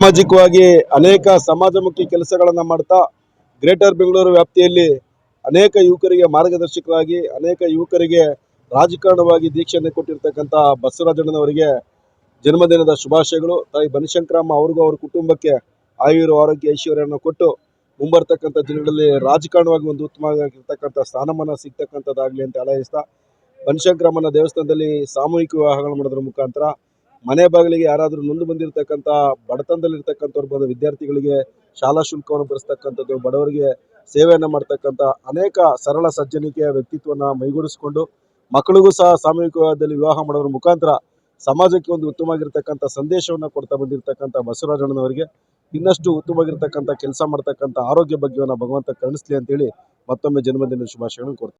ಸಾಮಾಜಿಕವಾಗಿ ಅನೇಕ ಸಮಾಜಮುಖಿ ಕೆಲಸಗಳನ್ನು ಮಾಡ್ತಾ ಗ್ರೇಟರ್ ಬೆಂಗಳೂರು ವ್ಯಾಪ್ತಿಯಲ್ಲಿ ಅನೇಕ ಯುವಕರಿಗೆ ಮಾರ್ಗದರ್ಶಕರಾಗಿ ಅನೇಕ ಯುವಕರಿಗೆ ರಾಜಕಾರಣವಾಗಿ ದೀಕ್ಷೆಯನ್ನು ಕೊಟ್ಟಿರ್ತಕ್ಕಂಥ ಬಸವರಾಜಣ್ಣನವರಿಗೆ ಜನ್ಮದಿನದ ಶುಭಾಶಯಗಳು. ತಾಯಿ ಬನಶಂಕರಮ್ಮ ಅವ್ರಿಗೂ ಅವ್ರ ಕುಟುಂಬಕ್ಕೆ ಆಯುರ ಆರೋಗ್ಯ ಐಶ್ವರ್ಯವನ್ನು ಕೊಟ್ಟು ಮುಂಬರ್ತಕ್ಕಂಥ ದಿನಗಳಲ್ಲಿ ರಾಜಕಾರಣವಾಗಿ ಒಂದು ಉತ್ತಮವಾಗಿರ್ತಕ್ಕಂಥ ಸ್ಥಾನಮಾನ ಸಿಗ್ತಕ್ಕಂಥದ್ದಾಗಲಿ ಅಂತ ಹಾರೈಸ್ತಾ, ಬನಶಂಕರಮ್ಮನ ದೇವಸ್ಥಾನದಲ್ಲಿ ಸಾಮೂಹಿಕ ವಿವಾಹಗಳನ್ನು ಮಾಡೋದ್ರ ಮುಖಾಂತರ ಮನೆ ಬಾಗಿಲಿಗೆ ಯಾರಾದರೂ ನೊಂದು ಬಂದಿರತಕ್ಕಂಥ ಬಡತನದಲ್ಲಿರ್ತಕ್ಕಂಥವ್ರು ಬಂದ ವಿದ್ಯಾರ್ಥಿಗಳಿಗೆ ಶಾಲಾ ಶುಲ್ಕವನ್ನು ಭರಿಸ್ತಕ್ಕಂಥದ್ದು, ಬಡವರಿಗೆ ಸೇವೆಯನ್ನು ಮಾಡ್ತಕ್ಕಂಥ ಅನೇಕ ಸರಳ ಸಜ್ಜನಿಕೆಯ ವ್ಯಕ್ತಿತ್ವವನ್ನು ಮೈಗೂಡಿಸಿಕೊಂಡು ಮಕ್ಕಳಿಗೂ ಸಹ ಸಾಮೂಹಿಕ ವಿವಾಹದಲ್ಲಿ ವಿವಾಹ ಮಾಡೋದ್ರ ಮುಖಾಂತರ ಸಮಾಜಕ್ಕೆ ಒಂದು ಉತ್ತಮವಾಗಿರ್ತಕ್ಕಂಥ ಸಂದೇಶವನ್ನು ಕೊಡ್ತಾ ಬಂದಿರತಕ್ಕಂಥ ಬಸವರಾಜಣ್ಣನವರಿಗೆ ಇನ್ನಷ್ಟು ಉತ್ತಮವಾಗಿರ್ತಕ್ಕಂಥ ಕೆಲಸ ಮಾಡ್ತಕ್ಕಂಥ ಆರೋಗ್ಯ ಭಾಗ್ಯವನ್ನು ಭಗವಂತ ಕರುಣಿಸಲಿ ಅಂತೇಳಿ ಮತ್ತೊಮ್ಮೆ ಜನ್ಮದಿನದ ಶುಭಾಶಯಗಳನ್ನು ಕೋರ್ತೀನಿ.